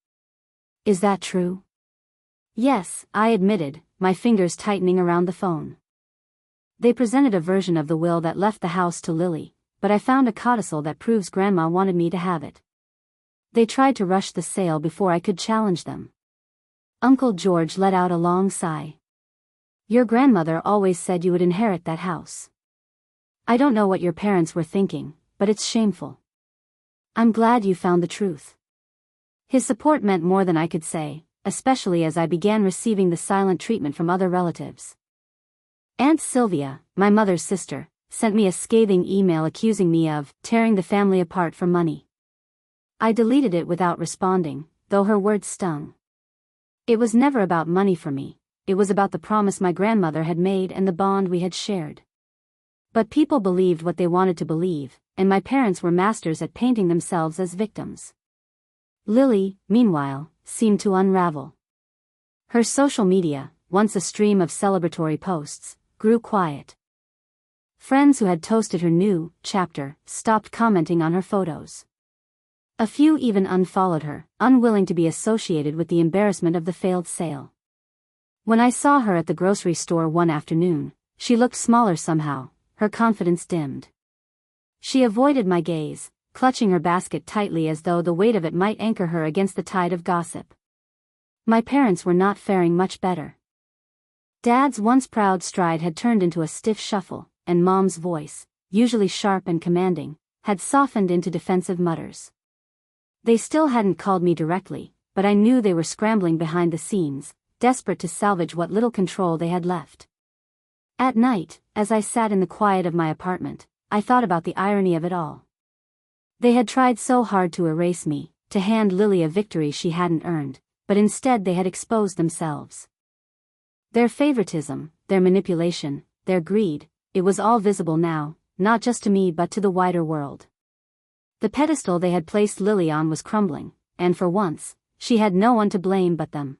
Is that true?" "Yes," I admitted, my fingers tightening around the phone. They presented a version of the will that left the house to Lily, but I found a codicil that proves Grandma wanted me to have it. They tried to rush the sale before I could challenge them. Uncle George let out a long sigh. Your grandmother always said you would inherit that house. I don't know what your parents were thinking, but it's shameful. I'm glad you found the truth. His support meant more than I could say, especially as I began receiving the silent treatment from other relatives. Aunt Sylvia, my mother's sister, sent me a scathing email accusing me of tearing the family apart for money. I deleted it without responding, though her words stung. It was never about money for me, it was about the promise my grandmother had made and the bond we had shared. But people believed what they wanted to believe, and my parents were masters at painting themselves as victims. Lily, meanwhile, seemed to unravel. Her social media, once a stream of celebratory posts, grew quiet. Friends who had toasted her new chapter stopped commenting on her photos. A few even unfollowed her, unwilling to be associated with the embarrassment of the failed sale. When I saw her at the grocery store one afternoon, she looked smaller somehow, her confidence dimmed. She avoided my gaze, clutching her basket tightly as though the weight of it might anchor her against the tide of gossip. My parents were not faring much better. Dad's once proud stride had turned into a stiff shuffle, and Mom's voice, usually sharp and commanding, had softened into defensive mutters. They still hadn't called me directly, but I knew they were scrambling behind the scenes, desperate to salvage what little control they had left. At night, as I sat in the quiet of my apartment, I thought about the irony of it all. They had tried so hard to erase me, to hand Lily a victory she hadn't earned, but instead they had exposed themselves. Their favoritism, their manipulation, their greed, it was all visible now, not just to me but to the wider world. The pedestal they had placed Lily on was crumbling, and for once, she had no one to blame but them.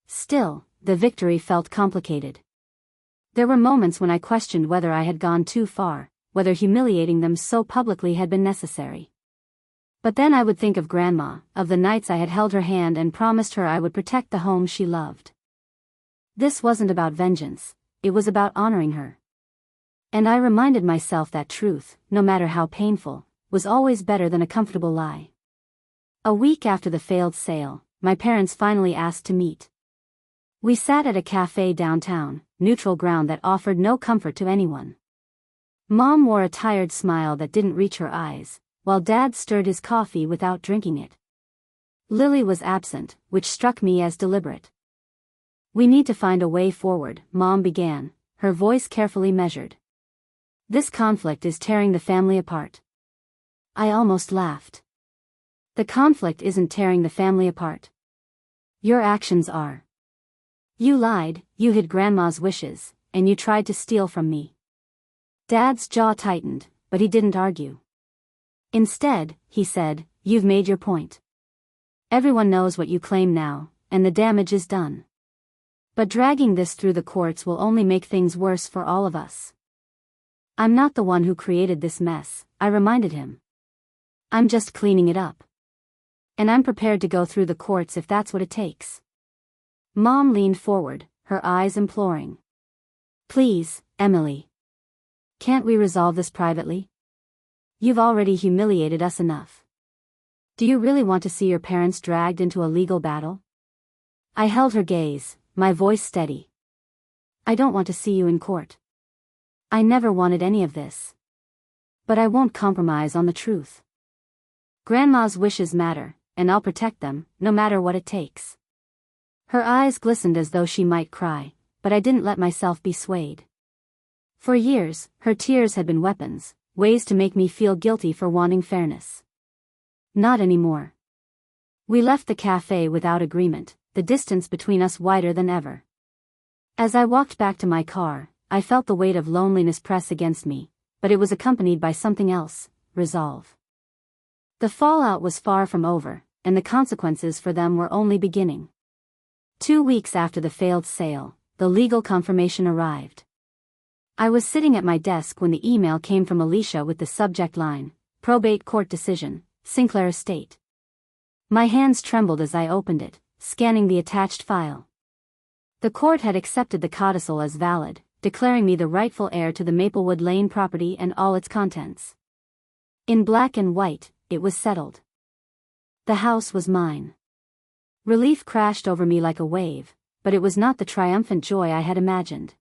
Still, the victory felt complicated. There were moments when I questioned whether I had gone too far, whether humiliating them so publicly had been necessary. But then I would think of Grandma, of the nights I had held her hand and promised her I would protect the home she loved. This wasn't about vengeance, it was about honoring her. And I reminded myself that truth, no matter how painful, was always better than a comfortable lie. A week after the failed sale, my parents finally asked to meet. We sat at a cafe downtown, neutral ground that offered no comfort to anyone. Mom wore a tired smile that didn't reach her eyes, while Dad stirred his coffee without drinking it. Lily was absent, which struck me as deliberate. We need to find a way forward, Mom began, her voice carefully measured. This conflict is tearing the family apart. I almost laughed. The conflict isn't tearing the family apart. Your actions are. You lied, you hid Grandma's wishes, and you tried to steal from me. Dad's jaw tightened, but he didn't argue. Instead, he said, you've made your point. Everyone knows what you claim now, and the damage is done. But dragging this through the courts will only make things worse for all of us. I'm not the one who created this mess, I reminded him. I'm just cleaning it up. And I'm prepared to go through the courts if that's what it takes. Mom leaned forward, her eyes imploring. Please, Emily. Can't we resolve this privately? You've already humiliated us enough. Do you really want to see your parents dragged into a legal battle? I held her gaze, my voice steady. I don't want to see you in court. I never wanted any of this. But I won't compromise on the truth. Grandma's wishes matter, and I'll protect them, no matter what it takes. Her eyes glistened as though she might cry, but I didn't let myself be swayed. For years, her tears had been weapons, ways to make me feel guilty for wanting fairness. Not anymore. We left the cafe without agreement, the distance between us wider than ever. As I walked back to my car, I felt the weight of loneliness press against me, but it was accompanied by something else, resolve. The fallout was far from over, and the consequences for them were only beginning. 2 weeks after the failed sale, the legal confirmation arrived. I was sitting at my desk when the email came from Alicia with the subject line, Probate Court Decision, Sinclair Estate. My hands trembled as I opened it, scanning the attached file. The court had accepted the codicil as valid, declaring me the rightful heir to the Maplewood Lane property and all its contents. In black and white, it was settled. The house was mine. Relief crashed over me like a wave, but it was not the triumphant joy I had imagined.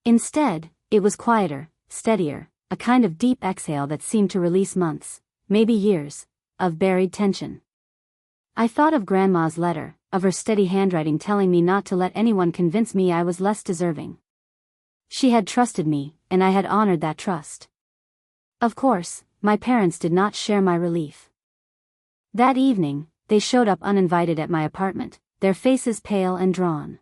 Instead, it was quieter, steadier, a kind of deep exhale that seemed to release months, maybe years, of buried tension. I thought of Grandma's letter, of her steady handwriting telling me not to let anyone convince me I was less deserving. She had trusted me, and I had honored that trust. Of course, my parents did not share my relief. That evening, they showed up uninvited at my apartment, their faces pale and drawn.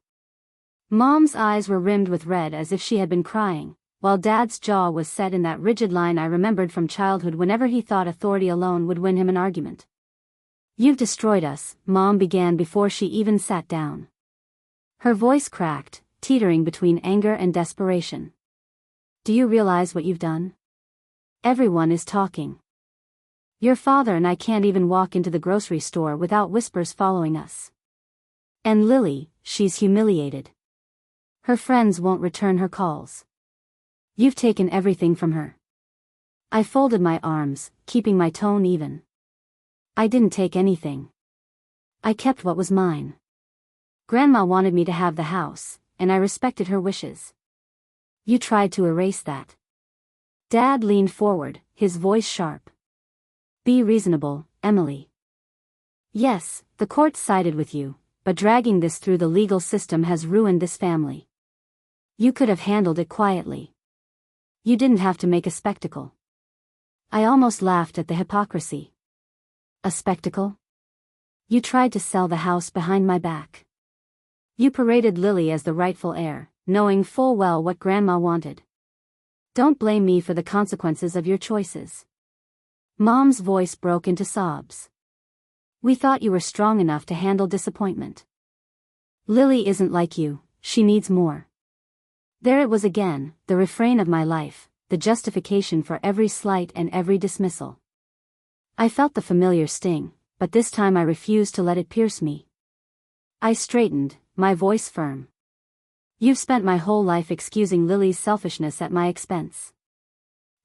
Mom's eyes were rimmed with red as if she had been crying, while Dad's jaw was set in that rigid line I remembered from childhood whenever he thought authority alone would win him an argument. "You've destroyed us," Mom began before she even sat down. Her voice cracked, teetering between anger and desperation. "Do you realize what you've done? Everyone is talking. Your father and I can't even walk into the grocery store without whispers following us. And Lily, she's humiliated. Her friends won't return her calls. You've taken everything from her." I folded my arms, keeping my tone even. "I didn't take anything. I kept what was mine. Grandma wanted me to have the house, and I respected her wishes. You tried to erase that." Dad leaned forward, his voice sharp. "Be reasonable, Emily. Yes, the court sided with you, but dragging this through the legal system has ruined this family. You could have handled it quietly. You didn't have to make a spectacle." I almost laughed at the hypocrisy. "A spectacle? You tried to sell the house behind my back. You paraded Lily as the rightful heir, knowing full well what Grandma wanted. Don't blame me for the consequences of your choices." Mom's voice broke into sobs. "We thought you were strong enough to handle disappointment. Lily isn't like you, she needs more." There it was again, the refrain of my life, the justification for every slight and every dismissal. I felt the familiar sting, but this time I refused to let it pierce me. I straightened, my voice firm. "You've spent my whole life excusing Lily's selfishness at my expense.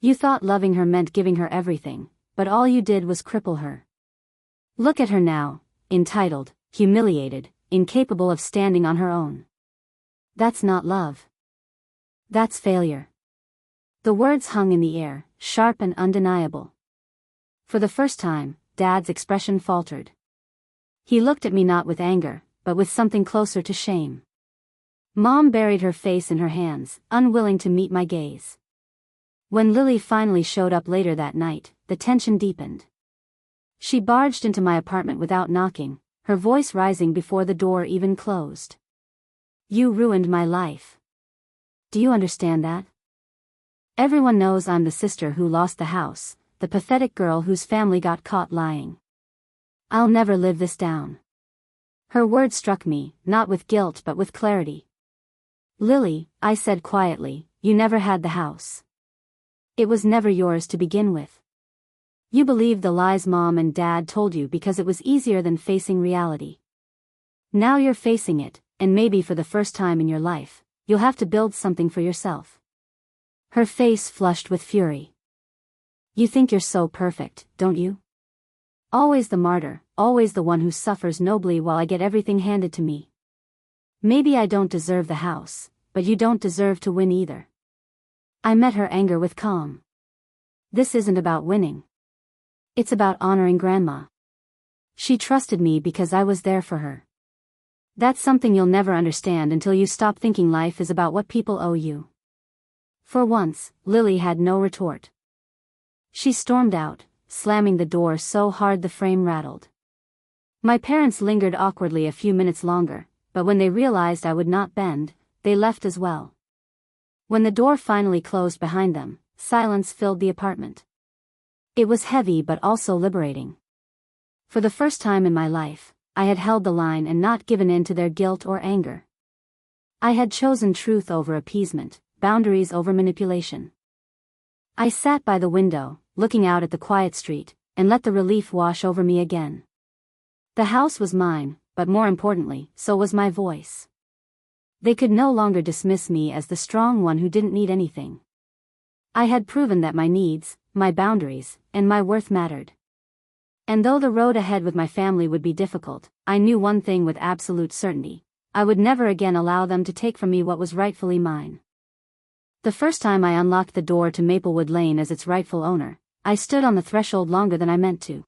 You thought loving her meant giving her everything, but all you did was cripple her. Look at her now, entitled, humiliated, incapable of standing on her own. That's not love. That's failure." The words hung in the air, sharp and undeniable. For the first time, Dad's expression faltered. He looked at me not with anger, but with something closer to shame. Mom buried her face in her hands, unwilling to meet my gaze. When Lily finally showed up later that night, the tension deepened. She barged into my apartment without knocking, her voice rising before the door even closed. "You ruined my life. Do you understand that? Everyone knows I'm the sister who lost the house, the pathetic girl whose family got caught lying. I'll never live this down." Her words struck me, not with guilt but with clarity. "Lily," I said quietly, "you never had the house. It was never yours to begin with. You believed the lies Mom and Dad told you because it was easier than facing reality. Now you're facing it, and maybe for the first time in your life, you'll have to build something for yourself." Her face flushed with fury. "You think you're so perfect, don't you? Always the martyr, always the one who suffers nobly while I get everything handed to me. Maybe I don't deserve the house, but you don't deserve to win either." I met her anger with calm. "This isn't about winning. It's about honoring Grandma. She trusted me because I was there for her. That's something you'll never understand until you stop thinking life is about what people owe you." For once, Lily had no retort. She stormed out, slamming the door so hard the frame rattled. My parents lingered awkwardly a few minutes longer, but when they realized I would not bend, they left as well. When the door finally closed behind them, silence filled the apartment. It was heavy but also liberating. For the first time in my life, I had held the line and not given in to their guilt or anger. I had chosen truth over appeasement, boundaries over manipulation. I sat by the window, looking out at the quiet street, and let the relief wash over me again. The house was mine, but more importantly, so was my voice. They could no longer dismiss me as the strong one who didn't need anything. I had proven that my needs, my boundaries, and my worth mattered. And though the road ahead with my family would be difficult, I knew one thing with absolute certainty: I would never again allow them to take from me what was rightfully mine. The first time I unlocked the door to Maplewood Lane as its rightful owner, I stood on the threshold longer than I meant to.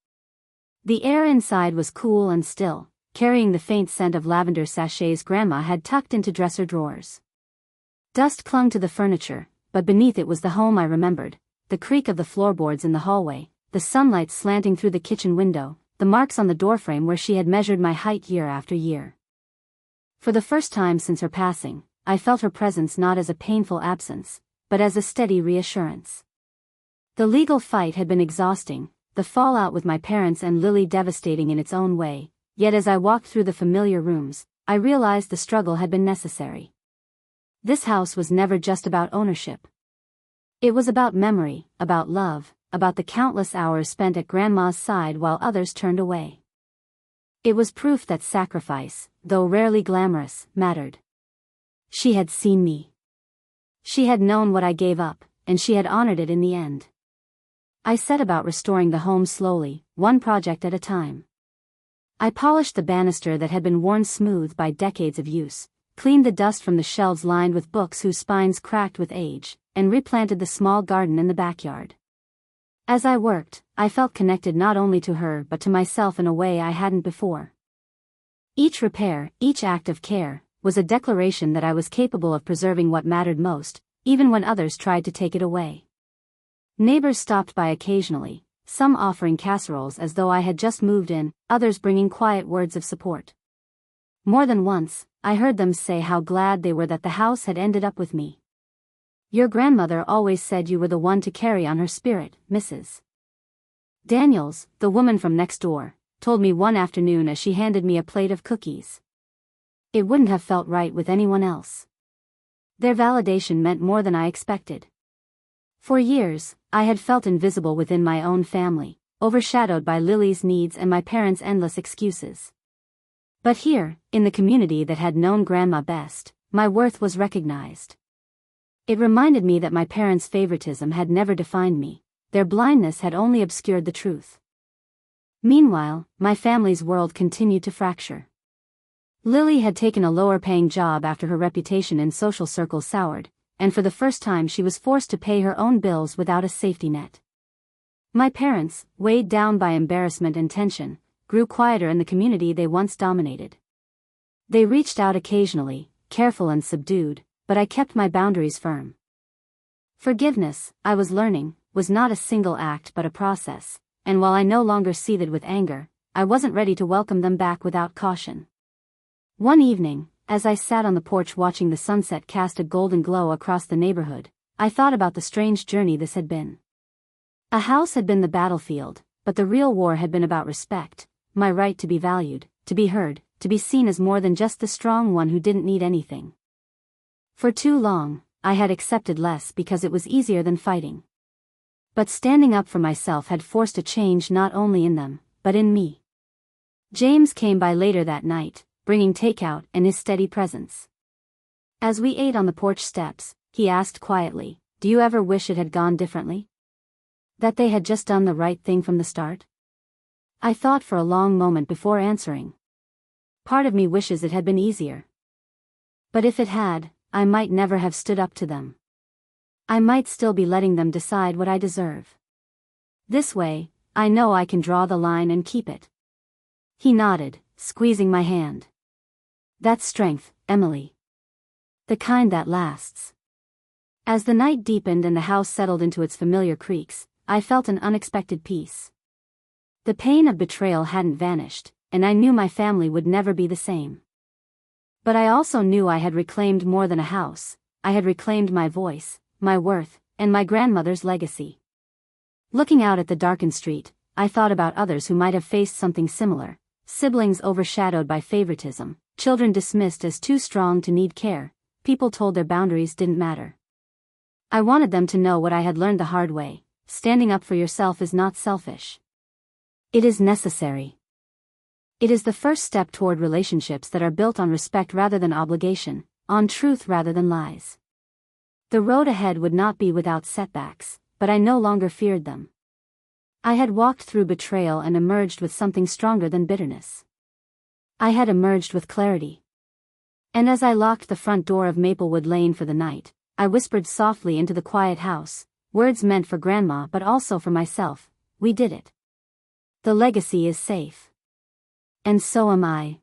The air inside was cool and still, carrying the faint scent of lavender sachets Grandma had tucked into dresser drawers. Dust clung to the furniture, but beneath it was the home I remembered: the creak of the floorboards in the hallway, the sunlight slanting through the kitchen window, the marks on the doorframe where she had measured my height year after year. For the first time since her passing, I felt her presence not as a painful absence, but as a steady reassurance. The legal fight had been exhausting, the fallout with my parents and Lily devastating in its own way, yet as I walked through the familiar rooms, I realized the struggle had been necessary. This house was never just about ownership. It was about memory, about love, about the countless hours spent at Grandma's side while others turned away. It was proof that sacrifice, though rarely glamorous, mattered. She had seen me. She had known what I gave up, and she had honored it in the end. I set about restoring the home slowly, one project at a time. I polished the banister that had been worn smooth by decades of use, cleaned the dust from the shelves lined with books whose spines cracked with age, and replanted the small garden in the backyard. As I worked, I felt connected not only to her but to myself in a way I hadn't before. Each repair, each act of care, was a declaration that I was capable of preserving what mattered most, even when others tried to take it away. Neighbors stopped by occasionally, some offering casseroles as though I had just moved in, others bringing quiet words of support. More than once, I heard them say how glad they were that the house had ended up with me. "Your grandmother always said you were the one to carry on her spirit, Mrs. Daniels," the woman from next door, told me one afternoon as she handed me a plate of cookies. It wouldn't have felt right with anyone else. Their validation meant more than I expected. For years, I had felt invisible within my own family, overshadowed by Lily's needs and my parents' endless excuses. But here, in the community that had known Grandma best, my worth was recognized. It reminded me that my parents' favoritism had never defined me, their blindness had only obscured the truth. Meanwhile, my family's world continued to fracture. Lily had taken a lower-paying job after her reputation in social circles soured, and for the first time she was forced to pay her own bills without a safety net. My parents, weighed down by embarrassment and tension, grew quieter in the community they once dominated. They reached out occasionally, careful and subdued, but I kept my boundaries firm. Forgiveness, I was learning, was not a single act but a process, and while I no longer seethed with anger, I wasn't ready to welcome them back without caution. One evening, as I sat on the porch watching the sunset cast a golden glow across the neighborhood, I thought about the strange journey this had been. A house had been the battlefield, but the real war had been about respect, my right to be valued, to be heard, to be seen as more than just the strong one who didn't need anything. For too long, I had accepted less because it was easier than fighting. But standing up for myself had forced a change not only in them, but in me. James came by later that night, bringing takeout and his steady presence. As we ate on the porch steps, he asked quietly, "Do you ever wish it had gone differently? That they had just done the right thing from the start?" I thought for a long moment before answering. Part of me wishes it had been easier. But if it had, I might never have stood up to them. I might still be letting them decide what I deserve. This way, I know I can draw the line and keep it. He nodded, squeezing my hand. "That's strength, Emily. The kind that lasts." As the night deepened and the house settled into its familiar creaks, I felt an unexpected peace. The pain of betrayal hadn't vanished, and I knew my family would never be the same. But I also knew I had reclaimed more than a house. I had reclaimed my voice, my worth, and my grandmother's legacy. Looking out at the darkened street, I thought about others who might have faced something similar: siblings overshadowed by favoritism, children dismissed as too strong to need care, people told their boundaries didn't matter. I wanted them to know what I had learned the hard way: standing up for yourself is not selfish. It is necessary. It is the first step toward relationships that are built on respect rather than obligation, on truth rather than lies. The road ahead would not be without setbacks, but I no longer feared them. I had walked through betrayal and emerged with something stronger than bitterness. I had emerged with clarity. And as I locked the front door of Maplewood Lane for the night, I whispered softly into the quiet house, words meant for Grandma but also for myself, we did it. The legacy is safe. And so am I.